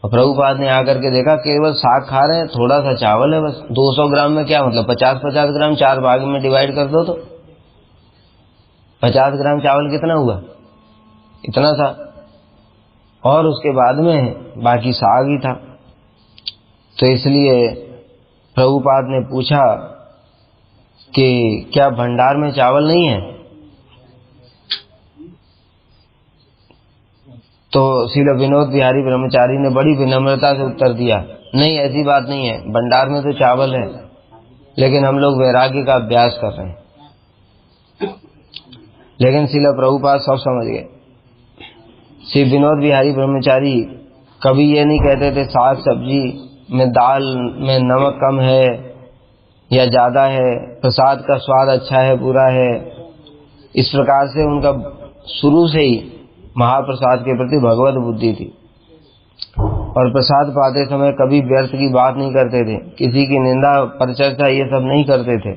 और प्रभुपाद ने आकर के देखा केवल साग खा रहे हैं, थोड़ा सा चावल है बस। 200 ग्राम में क्या मतलब, 50-50 ग्राम 4 भाग में डिवाइड कर दो तो 50 ग्राम चावल कितना हुआ, इतना था। और उसके बाद में बाकी साग ही था। तो इसलिए प्रभुपाद ने पूछा कि क्या भंडार में चावल नहीं है? तो श्रील विनोद बिहारी ब्रह्मचारी ने बड़ी विनम्रता से उत्तर दिया, नहीं ऐसी बात नहीं है, भंडार में तो चावल है, लेकिन हम लोग वैराग्य का अभ्यास कर रहे हैं। लेकिन श्रील प्रभुपाद सब समझ गए। श्री विनोद बिहारी ब्रह्मचारी कभी ये नहीं कहते थे साग सब्जी में दाल में नमक कम है या ज्यादा है, प्रसाद का स्वाद अच्छा है बुरा है। इस प्रकार से उनका शुरू से ही महाप्रसाद के प्रति भगवत बुद्धि थी और प्रसाद पाते समय कभी व्यर्थ की बात नहीं करते थे, किसी की निंदा परिचर्चा ये सब नहीं करते थे।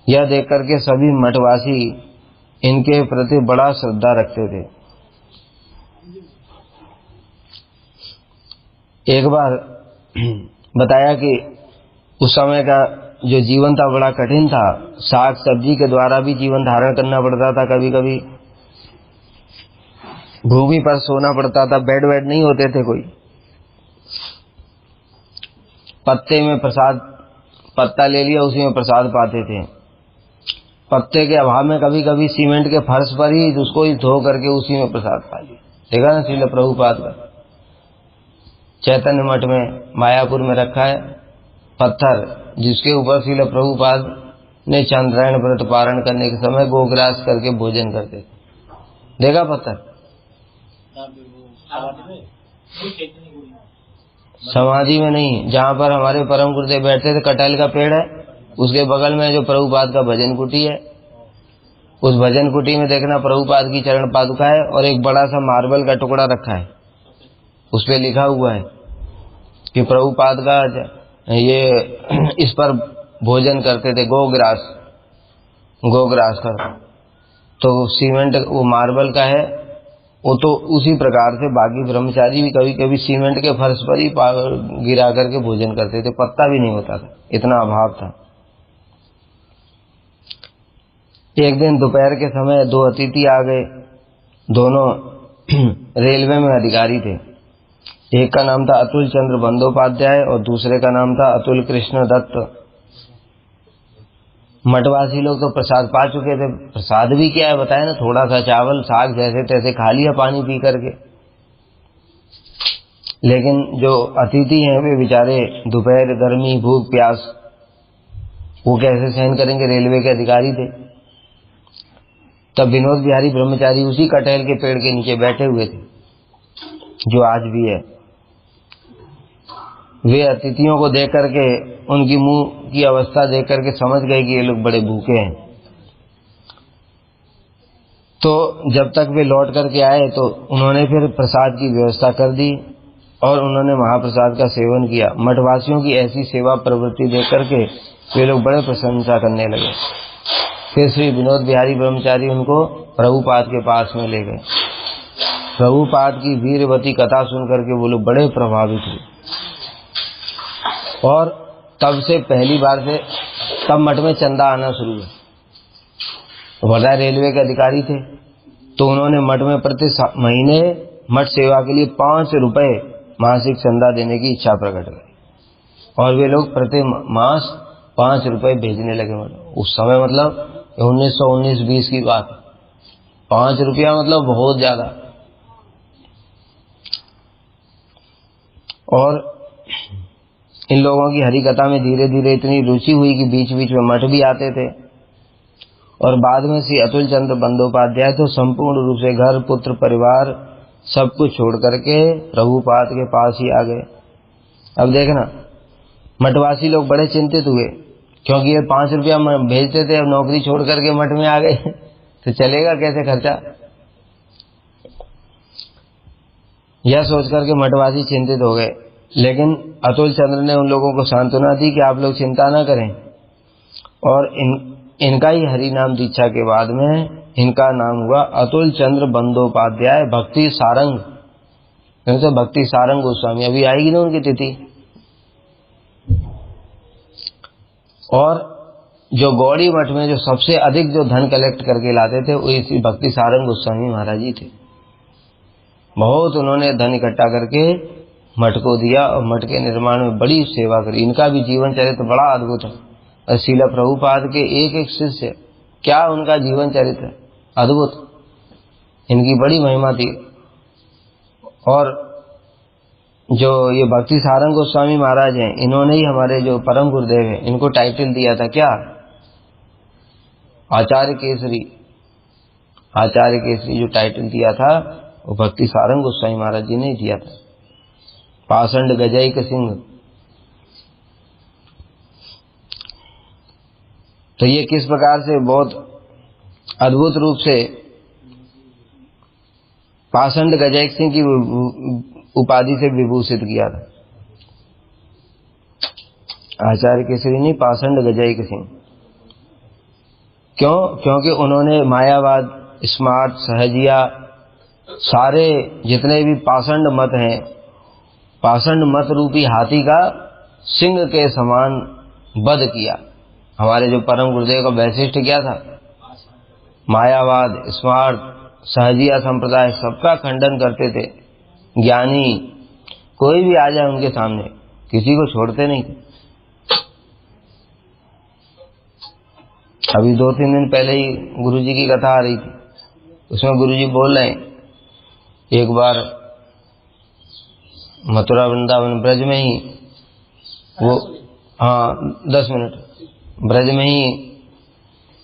यह देख करके सभी मठवासी इनके प्रति बड़ा श्रद्धा रखते थे। एक बार बताया कि उस समय का जो जीवन था बड़ा कठिन था, साग सब्जी के द्वारा भी जीवन धारण करना पड़ता था, कभी कभी भूमि पर सोना पड़ता था, बेड वेड नहीं होते थे कोई। पत्ते में प्रसाद, पत्ता ले लिया उसी में प्रसाद पाते थे। पत्ते के अभाव में कभी कभी सीमेंट के फर्श पर ही उसको ही धो करके उसी में प्रसाद पा लिया। देखा ना श्रील प्रभुपाद का चैतन्य मठ में मायापुर में रखा है पत्थर, जिसके ऊपर श्रील प्रभुपाद ने चंद्रायण व्रत पारण करने के समय गोग्रास करके भोजन करते थे। देखा पत्थर? समाधि में नहीं, जहाँ पर हमारे परम गुरुदेव बैठते थे, कटहल का पेड़ है, उसके बगल में जो प्रभुपाद का भजन कुटी है, उस भजन कुटी में देखना प्रभुपाद की चरण पादुका है और एक बड़ा सा मार्बल का टुकड़ा रखा है, उस पे लिखा हुआ है कि प्रभुपाद का ये इस पर भोजन करते थे, गोग्रास का। तो सीमेंट वो मार्बल का है, वो तो उसी प्रकार से बाकी ब्रह्मचारी भी कभी कभी सीमेंट के फर्श पर ही गिरा करके भोजन करते थे, पत्ता भी नहीं होता था, इतना अभाव था। एक दिन दोपहर के समय दो अतिथि आ गए, दोनों रेलवे में अधिकारी थे। एक का नाम था अतुल चंद्र बंदोपाध्याय और दूसरे का नाम था अतुल कृष्ण दत्त। मठवासी लोग तो प्रसाद पा चुके थे, प्रसाद भी क्या है बताए ना, थोड़ा सा चावल साग जैसे तैसे खा लिया पानी पी करके। लेकिन जो अतिथि हैं वे बेचारे दोपहर गर्मी भूख प्यास वो कैसे सहन करेंगे, रेलवे के अधिकारी थे। तब विनोद बिहारी ब्रह्मचारी उसी कटहल के पेड़ के नीचे बैठे हुए थे, जो आज भी है। वे अतिथियों को देख करके, उनकी मुंह की अवस्था देख करके समझ गए कि ये लोग बड़े भूखे हैं। तो जब तक वे लौट करके आए तो उन्होंने फिर प्रसाद की व्यवस्था कर दी और उन्होंने महाप्रसाद का सेवन किया। मठवासियों की ऐसी सेवा प्रवृत्ति देख करके वे लोग बड़े प्रशंसा करने लगे। फिर श्री विनोद बिहारी ब्रह्मचारी उनको प्रभुपाद के पास में ले गए। प्रभुपाद की वीरवती कथा सुन करके वो लोग बड़े प्रभावित हुए और तब से पहली बार से तब मठ में चंदा आना शुरू हुआ। बड़ा रेलवे के अधिकारी थे तो उन्होंने मठ में प्रति महीने मठ सेवा के लिए 5 रुपए मासिक चंदा देने की इच्छा प्रकट करी और वे लोग प्रति मास 5 रुपए भेजने लगे। उस समय मतलब 1919-20 की बात, 5 रुपया मतलब बहुत ज्यादा। और इन लोगों की हरि कथा में धीरे धीरे इतनी रुचि हुई कि बीच बीच में मठ भी आते थे। और बाद में श्री अतुल चंद्र बंदोपाध्याय तो संपूर्ण रूप से घर पुत्र परिवार सब कुछ छोड़ करके प्रभुपाद के पास ही आ गए। अब देखना मठवासी लोग बड़े चिंतित हुए क्योंकि ये 5 रुपया भेजते थे, अब नौकरी छोड़ करके मठ में आ गए तो चलेगा कैसे खर्चा। यह सोच करके मठवासी चिंतित हो गए। लेकिन अतुल चंद्र ने उन लोगों को सांत्वना दी कि आप लोग चिंता न करें। और इनका ही हरि नाम दीक्षा के बाद में इनका नाम हुआ अतुल चंद्र बंदोपाध्याय भक्ति सारंग, तो भक्ति सारंग गोस्वामी। अभी आएगी ना उनकी तिथि। और जो गौड़ी मठ में जो सबसे अधिक जो धन कलेक्ट करके लाते थे वो इसी भक्ति सारंग गोस्वामी महाराज जी थे। बहुत उन्होंने धन इकट्ठा करके मठ को दिया और मठ के निर्माण में बड़ी सेवा करी। इनका भी जीवन चरित्र बड़ा अद्भुत है और श्रील प्रभुपाद के एक एक शिष्य, क्या उनका जीवन चरित्र अद्भुत, इनकी बड़ी महिमा थी। और जो ये भक्ति सारंग गोस्वामी महाराज हैं, इन्होंने ही हमारे जो परम गुरुदेव हैं इनको टाइटल दिया था क्या, आचार्य केसरी। आचार्य केसरी जो टाइटल दिया था वो भक्ति सारंग गोस्वामी महाराज जी ने ही दिया था। पाषंड गजैक सिंह। तो ये किस प्रकार से बहुत अद्भुत रूप से पाषंड गजैक सिंह की उपाधि से विभूषित किया था। आचार्य केसरी नहीं, पाषंड गजैक सिंह। क्यों? क्योंकि उन्होंने मायावाद, स्मार्ट, सहजिया, सारे जितने भी पाषंड मत हैं, पाषंड मत रूपी हाथी का सिंह के समान वध किया। हमारे जो परम गुरुदेव का वैशिष्ट क्या था, मायावाद, स्मार्ट, सहजिया संप्रदाय सबका खंडन करते थे। ज्ञानी कोई भी आ जाए उनके सामने किसी को छोड़ते नहीं थे। अभी 2-3 दिन पहले ही गुरुजी की कथा आ रही थी, उसमें गुरुजी बोल रहे हैं, एक बार मथुरा वृंदावन ब्रज में ही वो 10 मिनट ब्रज में ही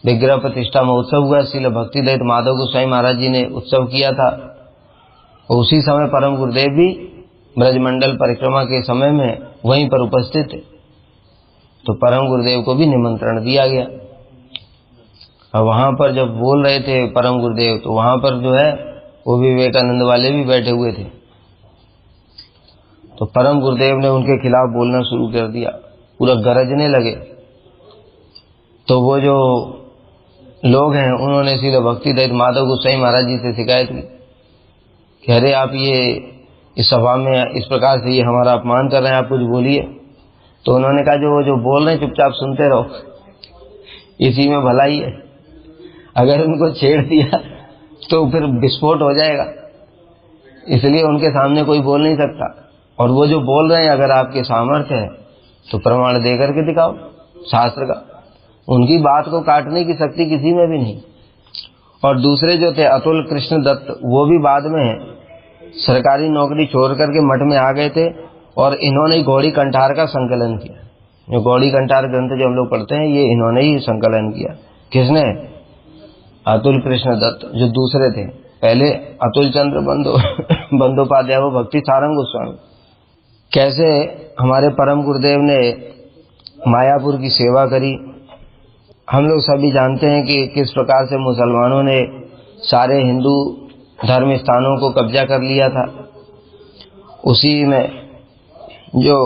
विग्रह प्रतिष्ठा महोत्सव हुआ। श्रील भक्ति दत्त माधव गोस्वामी महाराज जी ने उत्सव किया था। और उसी समय परम गुरुदेव भी ब्रजमंडल परिक्रमा के समय में वहीं पर उपस्थित थे। तो परम गुरुदेव को भी निमंत्रण दिया गया। और वहां पर जब बोल रहे थे परम गुरुदेव, तो वहां पर जो है वो विवेकानंद वाले भी बैठे हुए थे। तो परम गुरुदेव ने उनके खिलाफ बोलना शुरू कर दिया, पूरा गरजने लगे। तो वो जो लोग हैं उन्होंने सीधे भक्ति दत्त माधव गोसाई महाराज जी से शिकायत की कि अरे आप ये इस सभा में इस प्रकार से ये हमारा अपमान कर रहे हैं, आप कुछ बोलिए। तो उन्होंने कहा जो बोल रहे हैं चुपचाप सुनते रहो, इसी में भलाई है। अगर उनको छेड़ दिया तो फिर विस्फोट हो जाएगा, इसलिए उनके सामने कोई बोल नहीं सकता। और वो जो बोल रहे हैं अगर आपके सामर्थ्य है तो प्रमाण दे करके दिखाओ शास्त्र का। उनकी बात को काटने की शक्ति किसी में भी नहीं। और दूसरे जो थे अतुल कृष्ण दत्त, वो भी बाद में सरकारी नौकरी छोड़ करके मठ में आ गए थे और इन्होंने गौड़ी कंठार का संकलन किया। जो गौड़ी कंठार ग्रंथ जो हम लोग पढ़ते हैं ये इन्होंने ही संकलन किया। किसने? अतुल कृष्ण दत्त, जो दूसरे थे। पहले अतुल चंद्र बंदोपाध्याय, वो भक्ति सारंग गोस्वामी। कैसे हमारे परम गुरुदेव ने मायापुर की सेवा करी, हम लोग सभी जानते हैं कि किस प्रकार से मुसलमानों ने सारे हिंदू धर्म स्थानों को कब्जा कर लिया था। उसी में जो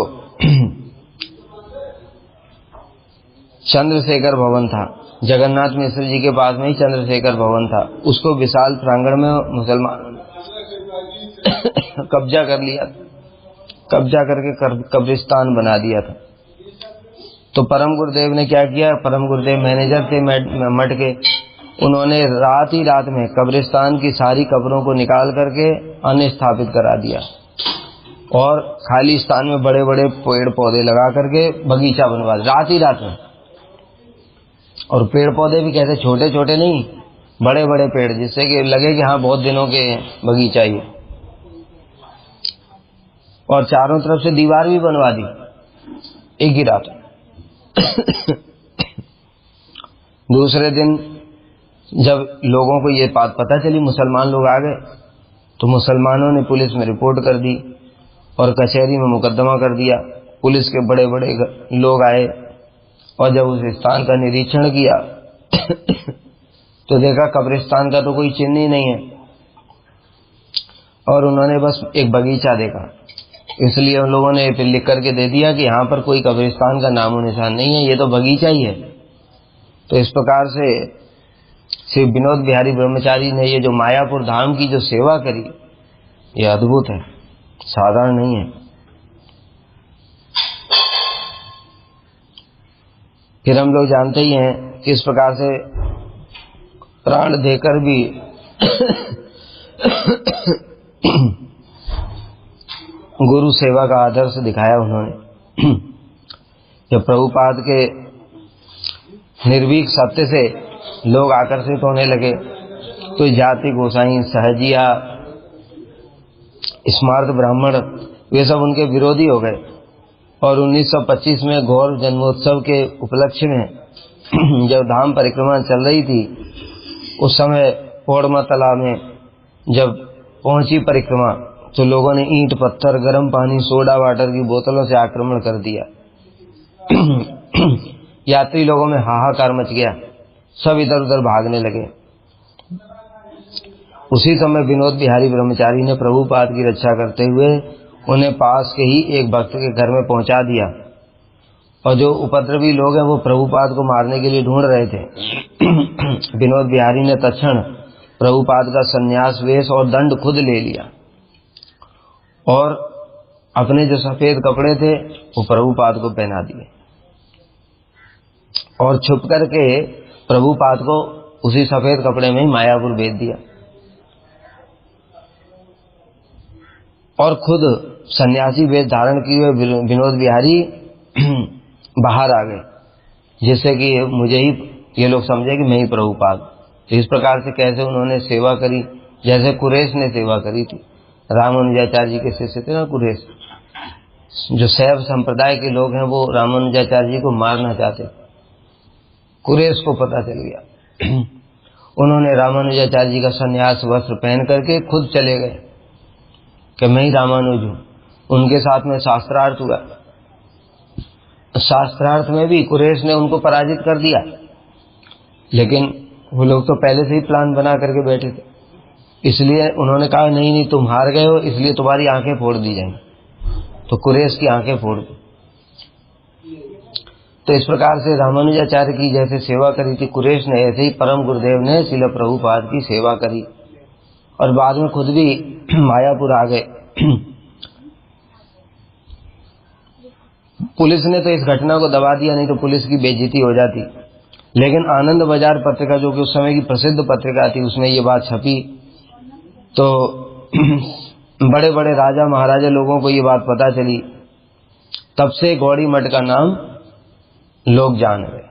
चंद्रशेखर भवन था, जगन्नाथ मिश्र जी के पास में ही चंद्रशेखर भवन था, उसको विशाल प्रांगण में मुसलमानों ने कब्जा कर लिया, कब्जा करके कब्रिस्तान बना दिया था। तो परम गुरुदेव ने क्या किया? परम गुरुदेव मैनेजर थे मठ के, उन्होंने रात ही रात में कब्रिस्तान की सारी कब्रों को निकाल करके अन्य स्थापित करा दिया और खाली स्थान में बड़े बड़े पेड़ पौधे लगा करके बगीचा बनवा दिया रात ही रात में। और पेड़ पौधे भी कैसे? छोटे छोटे नहीं, बड़े बड़े पेड़, जिससे कि लगे कि हाँ बहुत दिनों के बगीचा ही। और चारों तरफ से दीवार भी बनवा दी एक ही रात। दूसरे दिन जब लोगों को ये बात पता चली, मुसलमान लोग आ गए, तो मुसलमानों ने पुलिस में रिपोर्ट कर दी और कचहरी में मुकदमा कर दिया। पुलिस के बड़े बड़े लोग आए और जब उस स्थान का निरीक्षण किया तो देखा कब्रिस्तान का तो कोई चिन्ह ही नहीं है, और उन्होंने बस एक बगीचा देखा। इसलिए उन लोगों ने फिर लिख करके दे दिया कि यहाँ पर कोई कब्रिस्तान का नामो निशान नहीं है, ये तो बगीचा ही है। तो इस प्रकार से श्री विनोद बिहारी ब्रह्मचारी ने ये जो मायापुर धाम की जो सेवा करी, ये अद्भुत है, साधारण नहीं है। फिर हम लोग जानते ही हैं किस प्रकार से प्राण देकर भी गुरु सेवा का आदर्श दिखाया उन्होंने। जब प्रभुपाद के निर्भीक सत्य से लोग आकर्षित होने लगे तो जाति गोसाई, सहजिया, स्मार्त ब्राह्मण, वे सब उनके विरोधी हो गए। और 1925 में गौर जन्मोत्सव के उपलक्ष्य में जब धाम परिक्रमा चल रही थी, उस समय पौड़मा तालाब में जब पहुंची परिक्रमा, तो लोगों ने ईंट पत्थर, गर्म पानी, सोडा वाटर की बोतलों से आक्रमण कर दिया। यात्री लोगों में हाहाकार मच गया, सब इधर उधर भागने लगे। उसी समय विनोद बिहारी ब्रह्मचारी ने प्रभुपाद की रक्षा करते हुए उन्हें पास के ही एक भक्त के घर में पहुंचा दिया, और जो उपद्रवी लोग हैं वो प्रभुपाद को मारने के लिए ढूंढ रहे थे। विनोद बिहारी ने तत्क्षण प्रभुपाद का संन्यास वेश और दंड खुद ले लिया, और अपने जो सफेद कपड़े थे वो प्रभुपाद को पहना दिए, और छुप करके प्रभुपाद को उसी सफेद कपड़े में ही मायापुर भेज दिया, और खुद सन्यासी वेश धारण किए हुए विनोद बिहारी बाहर आ गए, जिससे कि मुझे ही ये लोग समझे कि मैं ही प्रभुपाद। तो इस प्रकार से कैसे उन्होंने सेवा करी, जैसे कुरेश ने सेवा करी थी। रामानुजाचार्य जी के शिष्य थे ना कुरेश, जो शैव संप्रदाय के लोग हैं, वो रामानुजाचार्य जी को मारना चाहते। कुरेश को पता चल गया, उन्होंने रामानुजाचार्य जी का सन्यास वस्त्र पहन करके खुद चले गए कि मैं ही रामानुज हूं। उनके साथ में शास्त्रार्थ हुआ। शास्त्रार्थ में भी कुरेश ने उनको पराजित कर दिया, लेकिन वो लोग तो पहले से ही प्लान बना करके बैठे थे, इसलिए उन्होंने कहा नहीं नहीं तुम हार गए हो, इसलिए तुम्हारी आंखें फोड़ दी जाएंगी। तो कुरैश की आंखें फोड़ दी। तो इस प्रकार से रामानुजाचार्य की जैसे सेवा करी थी कुरैश ने, ऐसे ही परम गुरुदेव ने श्रील प्रभुपाद की सेवा करी और बाद में खुद भी मायापुर आ गए। पुलिस ने तो इस घटना को दबा दिया, नहीं तो पुलिस की बेइज्जती हो जाती। लेकिन आनंद बाजार पत्रिका, जो कि उस समय की प्रसिद्ध पत्रिका थी, उसमें ये बात छपी तो बड़े बड़े राजा महाराजा लोगों को ये बात पता चली। तब से गौड़ी मठ का नाम लोग जान गए।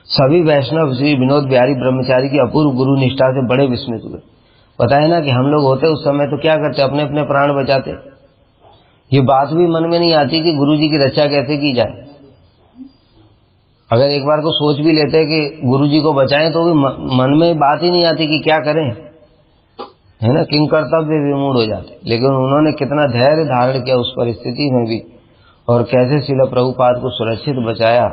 सभी वैष्णव श्री विनोद बिहारी ब्रह्मचारी की अपूर्व गुरु निष्ठा से बड़े विस्मित हुए। बताए ना कि हम लोग होते उस समय तो क्या करते, अपने अपने प्राण बचाते। ये बात भी मन में नहीं आती कि गुरु जी की रक्षा कैसे की जाए। अगर एक बार को सोच भी लेते कि गुरु जी को बचाएं तो भी मन में बात ही नहीं आती कि क्या करें, है ना, किंग कर्तव्य विमूढ़ हो जाते। लेकिन उन्होंने कितना धैर्य धारण किया उस परिस्थिति में भी, और कैसे श्रील प्रभुपाद को सुरक्षित बचाया।